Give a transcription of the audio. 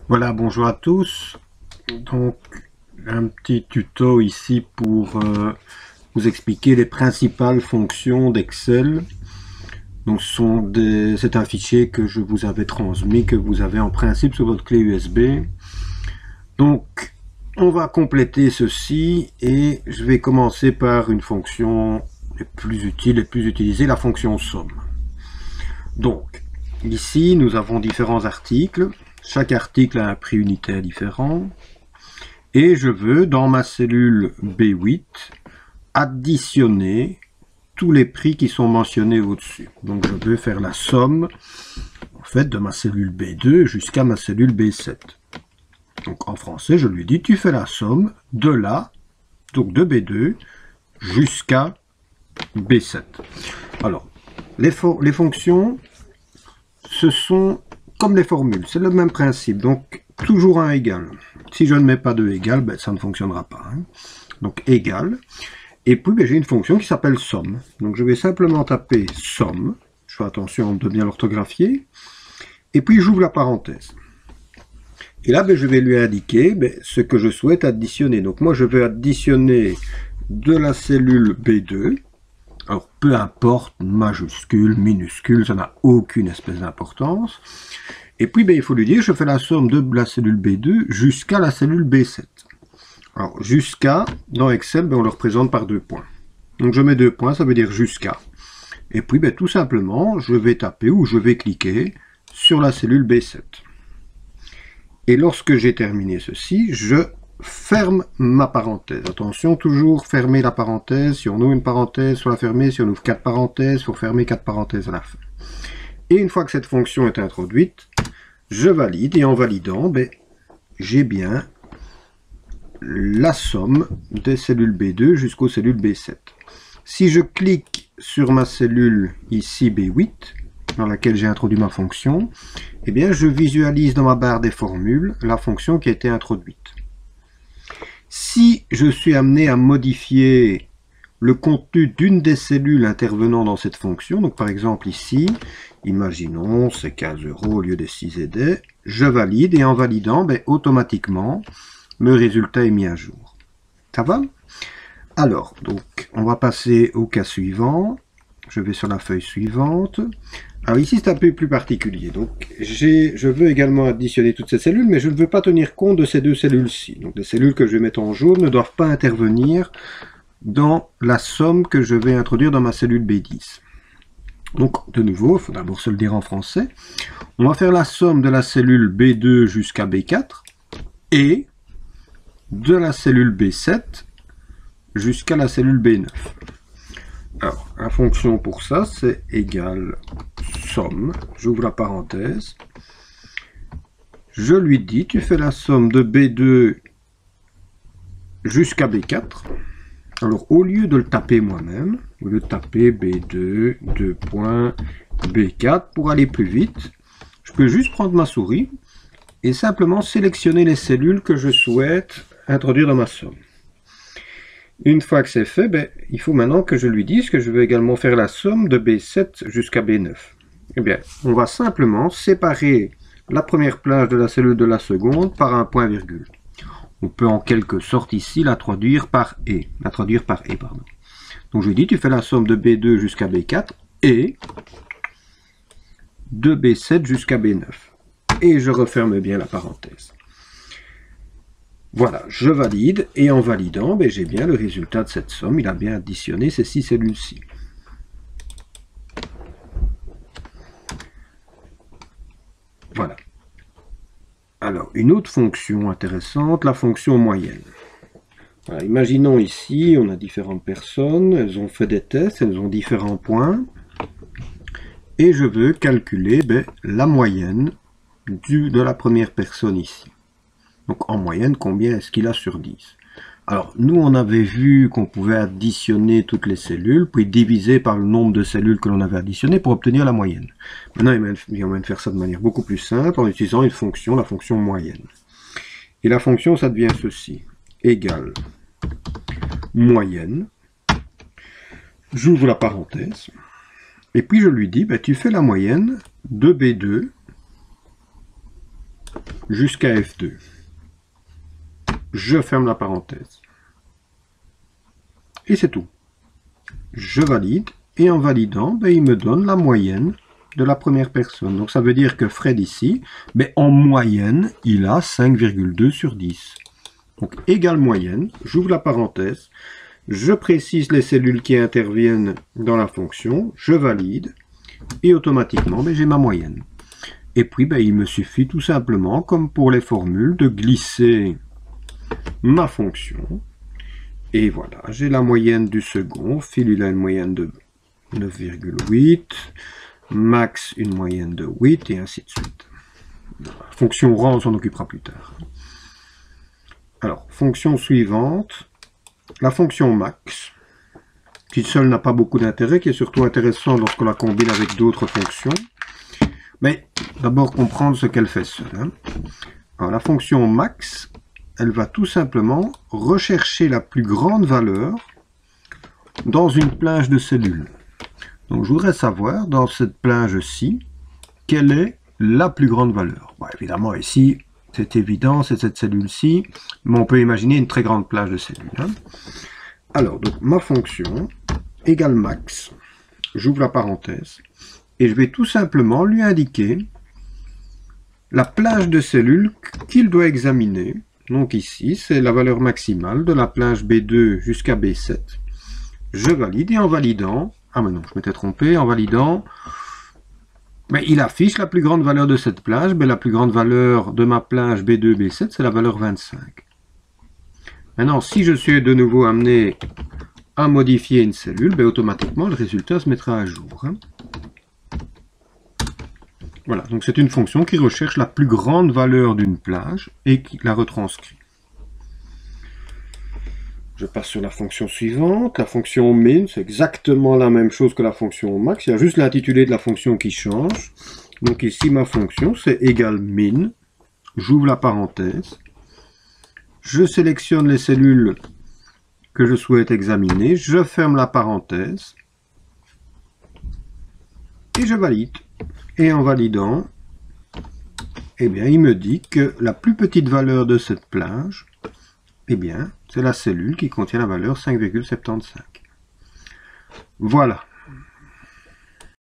Voilà, bonjour à tous. Donc, un petit tuto ici pour vous expliquer les principales fonctions d'Excel. Donc, c'est un fichier que je vous avais transmis, que vous avez en principe sur votre clé USB. Donc, on va compléter ceci et je vais commencer par une fonction les plus utiles, les plus utilisées, la fonction somme. Donc, ici, nous avons différents articles. Chaque article a un prix unitaire différent. Et je veux, dans ma cellule B8, additionner tous les prix qui sont mentionnés au-dessus. Donc je veux faire la somme, en fait, de ma cellule B2 jusqu'à ma cellule B7. Donc en français, je lui dis, tu fais la somme de là, donc de B2, jusqu'à B7. Alors, les fonctions, ce sont comme les formules, c'est le même principe. Donc, toujours un égal. Si je ne mets pas de égal, ben, ça ne fonctionnera pas. Hein. Donc, égal. Et puis, ben, j'ai une fonction qui s'appelle somme. Donc, je vais simplement taper somme. Je fais attention de bien l'orthographier. Et puis, j'ouvre la parenthèse. Et là, ben, je vais lui indiquer ce que je souhaite additionner. Donc, moi, je veux additionner de la cellule B2. Alors, peu importe, majuscule, minuscule, ça n'a aucune espèce d'importance. Et puis, ben, il faut lui dire, je fais la somme de la cellule B2 jusqu'à la cellule B7. Alors, jusqu'à, dans Excel, ben, on le représente par 2 points. Donc, je mets 2 points, ça veut dire jusqu'à. Et puis, ben, tout simplement, je vais taper ou je vais cliquer sur la cellule B7. Et lorsque j'ai terminé ceci, je ferme ma parenthèse. Attention, toujours fermer la parenthèse. Si on ouvre une parenthèse, il faut la fermer. Si on ouvre 4 parenthèses, il faut fermer 4 parenthèses à la fin. Et une fois que cette fonction est introduite, je valide. Et en validant, ben, j'ai bien la somme des cellules B2 jusqu'aux cellules B7. Si je clique sur ma cellule ici B8, dans laquelle j'ai introduit ma fonction, eh bien je visualise dans ma barre des formules la fonction qui a été introduite. Si je suis amené à modifier le contenu d'une des cellules intervenant dans cette fonction, donc par exemple ici, imaginons c'est 15 € au lieu des 6 et des, je valide et en validant, ben, automatiquement, le résultat est mis à jour. Ça va? Alors, donc, on va passer au cas suivant. Je vais sur la feuille suivante. Alors ici, c'est un peu plus particulier. Donc, je veux également additionner toutes ces cellules, mais je ne veux pas tenir compte de ces deux cellules-ci. Donc, les cellules que je vais mettre en jaune ne doivent pas intervenir dans la somme que je vais introduire dans ma cellule B10. Donc, de nouveau, il faut d'abord se le dire en français. On va faire la somme de la cellule B2 jusqu'à B4 et de la cellule B7 jusqu'à la cellule B9. Alors, la fonction pour ça, c'est égal somme, j'ouvre la parenthèse, je lui dis, tu fais la somme de B2 jusqu'à B4. Alors, au lieu de le taper moi-même, au lieu de taper B2, 2 points, B4, pour aller plus vite, je peux juste prendre ma souris et simplement sélectionner les cellules que je souhaite introduire dans ma somme. Une fois que c'est fait, ben, il faut maintenant que je lui dise que je veux également faire la somme de B7 jusqu'à B9. Eh bien, on va simplement séparer la première plage de la cellule de la seconde par un point-virgule. On peut en quelque sorte ici la traduire par E. Donc je lui dis, tu fais la somme de B2 jusqu'à B4 et de B7 jusqu'à B9. Et je referme bien la parenthèse. Voilà, je valide, et en validant, ben, j'ai bien le résultat de cette somme, il a bien additionné ces 6 cellules-ci. Voilà. Alors, une autre fonction intéressante, la fonction moyenne. Voilà, imaginons ici, on a différentes personnes, elles ont fait des tests, elles ont différents points, et je veux calculer la moyenne de la première personne ici. Donc en moyenne, combien est-ce qu'il a sur 10? Alors, nous, on avait vu qu'on pouvait additionner toutes les cellules, puis diviser par le nombre de cellules que l'on avait additionnées pour obtenir la moyenne. Maintenant, il y a moyen de faire ça de manière beaucoup plus simple en utilisant une fonction, la fonction moyenne. Et la fonction, ça devient ceci, égale moyenne, j'ouvre la parenthèse, et puis je lui dis, tu fais la moyenne de B2 jusqu'à F2. Je ferme la parenthèse. Et c'est tout. Je valide, et en validant, ben, il me donne la moyenne de la première personne. Donc ça veut dire que Fred ici, ben, en moyenne, il a 5,2 sur 10. Donc égale moyenne, j'ouvre la parenthèse, je précise les cellules qui interviennent dans la fonction, je valide, et automatiquement, ben, j'ai ma moyenne. Et puis, ben, il me suffit tout simplement, comme pour les formules, de glisser ma fonction. Et voilà, j'ai la moyenne du second. Phil, il a une moyenne de 9,8. Max, une moyenne de 8, et ainsi de suite. La fonction rang, on s'en occupera plus tard. Alors, fonction suivante, la fonction max, qui seule n'a pas beaucoup d'intérêt, qui est surtout intéressant lorsqu'on la combine avec d'autres fonctions. Mais d'abord comprendre ce qu'elle fait seule. Hein. Alors, la fonction max, elle va tout simplement rechercher la plus grande valeur dans une plage de cellules. Donc je voudrais savoir, dans cette plage-ci, quelle est la plus grande valeur. Bon, évidemment, ici, c'est évident, c'est cette cellule-ci, mais on peut imaginer une très grande plage de cellules. Hein. Alors, donc, ma fonction égale max, j'ouvre la parenthèse, et je vais tout simplement lui indiquer la plage de cellules qu'il doit examiner. Donc ici, c'est la valeur maximale de la plage B2 jusqu'à B7. Je valide, et en validant, ah mais non, je m'étais trompé, en validant, mais il affiche la plus grande valeur de cette plage, mais la plus grande valeur de ma plage B2, B7, c'est la valeur 25. Maintenant, si je suis de nouveau amené à modifier une cellule, ben, automatiquement, le résultat se mettra à jour. Hein. Voilà, donc c'est une fonction qui recherche la plus grande valeur d'une plage et qui la retranscrit. Je passe sur la fonction suivante, la fonction min, c'est exactement la même chose que la fonction max, il y a juste l'intitulé de la fonction qui change. Donc ici, ma fonction, c'est égale min, j'ouvre la parenthèse, je sélectionne les cellules que je souhaite examiner, je ferme la parenthèse, et je valide. Et en validant, eh bien, il me dit que la plus petite valeur de cette plage, eh bien, c'est la cellule qui contient la valeur 5,75. Voilà.